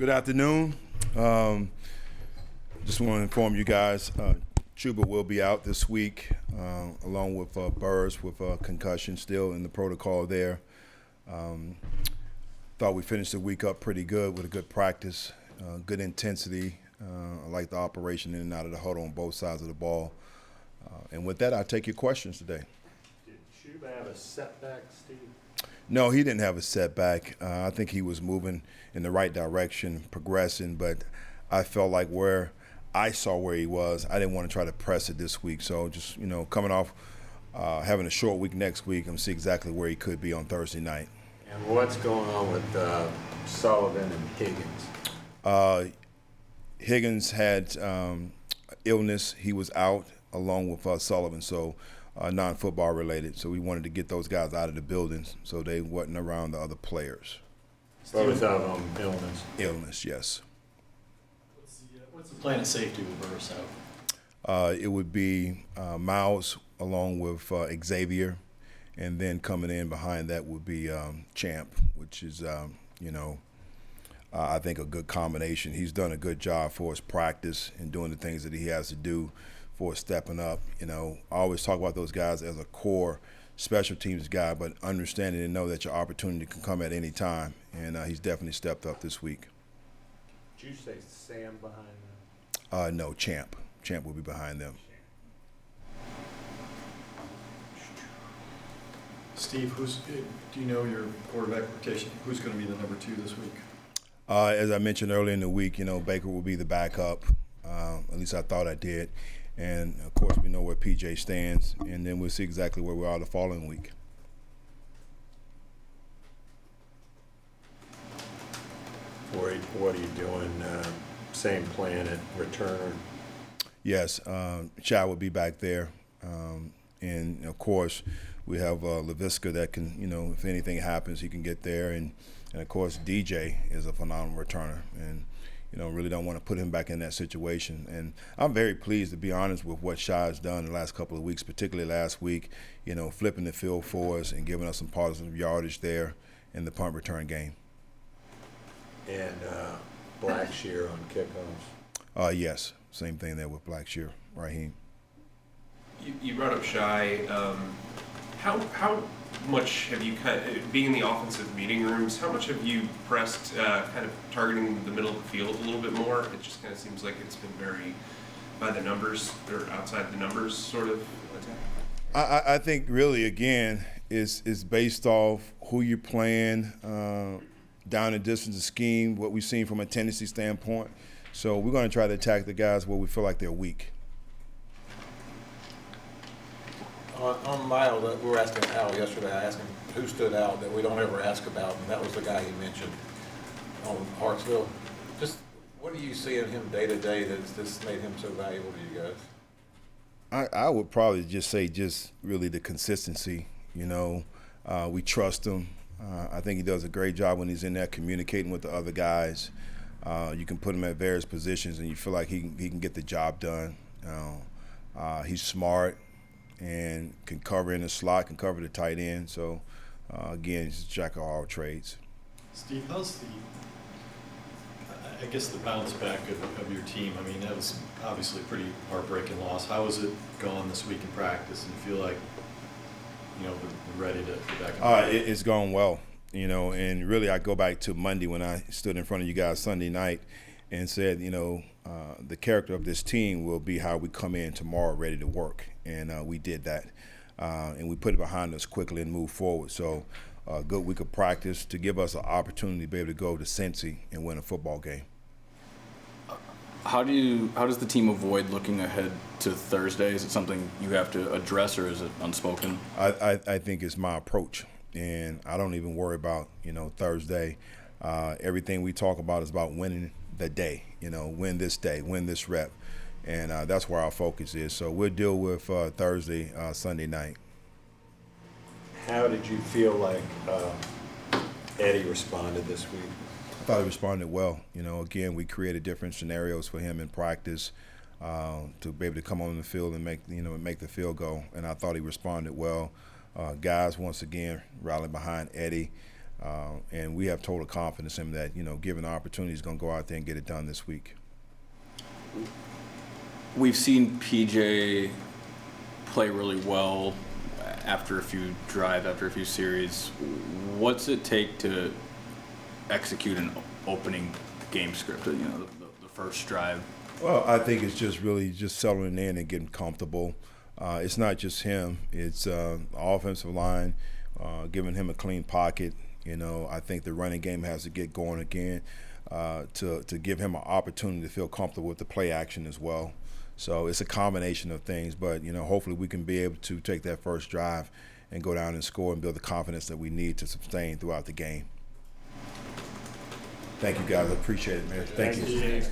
Good afternoon. Just want to inform you guys, Chuba will be out this week, along with Burrs with concussion still in the protocol there. Thought we finished the week up pretty good with a good practice, good intensity. I like the operation in and out of the huddle on both sides of the ball. And with that, I'll take your questions today. Did Chuba have a setback, Steve? No, he didn't have a setback. I think he was moving in the right direction, progressing, but I felt like where I saw where he was, I didn't want to try to press it this week. So just, coming off having a short week next week, I'm going to see exactly where he could be on Thursday night. And what's going on with Sullivan and Higgins? Higgins had illness. He was out along with Sullivan, so non-football related. So we wanted to get those guys out of the buildings so they wasn't around the other players. Both of them illness. Illness, yes. What's the plan of safety with Burris out? It would be Miles along with Xavier, and then coming in behind that would be Champ, which is, I think a good combination. He's done a good job for his practice and doing the things that he has to do for stepping up. I always talk about those guys as a core special teams guy, but understanding and know that your opportunity can come at any time, and he's definitely stepped up this week. Did you say Sam behind them? No, Champ. Champ will be behind them. Steve, do you know your quarterback rotation? Who's going to be the number 2 this week? As I mentioned earlier in the week, Baker will be the backup. At least I thought I did. And, of course, we know where PJ stands, and then we'll see exactly where we are the following week. What are you doing? Same plan at returner? Yes, Chad will be back there. And, of course, we have LaVisca that can, if anything happens, he can get there. And of course, DJ is a phenomenal returner. And, really don't want to put him back in that situation. And I'm very pleased, to be honest, with what Shai's done the last couple of weeks, particularly last week, flipping the field for us and giving us some positive yardage there in the punt return game. And Blackshear on kickoffs? Yes, same thing there with Blackshear, Raheem. You brought up Shai. How much have you being in the offensive meeting rooms? How much have you pressed, kind of targeting the middle of the field a little bit more? It just kind of seems like it's been very by the numbers or outside the numbers sort of attack. I think really again is based off who you're playing, down and distance, the scheme, what we've seen from a tendency standpoint. So we're going to try to attack the guys where we feel like they're weak. On Miles, we were asking Al yesterday, I asked him who stood out that we don't ever ask about, and that was the guy he mentioned on Hartsville. Just what do you see in him day to day that's just made him so valuable to you guys? I would probably just say really the consistency. We trust him. I think he does a great job when he's in there communicating with the other guys. You can put him at various positions and you feel like he can get the job done. He's smart and can cover in the slot, can cover the tight end. So, again, he's a jack of all trades. Steve, how's the bounce back of your team? I mean, that was obviously a pretty heartbreaking loss. How has it gone this week in practice? And you feel like, we're ready to get back in play? It's gone well, and really I go back to Monday when I stood in front of you guys Sunday night and said, the character of this team will be how we come in tomorrow ready to work. And we did that. And we put it behind us quickly and move forward. So a good week of practice to give us an opportunity to be able to go to Cincy and win a football game. How does the team avoid looking ahead to Thursday? Is it something you have to address, or is it unspoken? I think it's my approach, and I don't even worry about Thursday. Everything we talk about is about winning the day. Win this day, win this rep, and that's where our focus is. So we'll deal with Thursday, Sunday night. How did you feel like Eddie responded this week? I thought he responded well. Again, we created different scenarios for him in practice to be able to come on the field and make the field goal. And I thought he responded well. Guys, once again, rallied behind Eddie. And we have total confidence in him that, given the opportunity, he's going to go out there and get it done this week. We've seen PJ play really well after a few drives, after a few series. What's it take to execute an opening game script, the first drive? Well, I think it's just really just settling in and getting comfortable. It's not just him. It's the offensive line, giving him a clean pocket. I think the running game has to get going again to give him an opportunity to feel comfortable with the play action as well. So it's a combination of things, but hopefully we can be able to take that first drive and go down and score and build the confidence that we need to sustain throughout the game. Thank you, guys. I appreciate it, man. Thank you.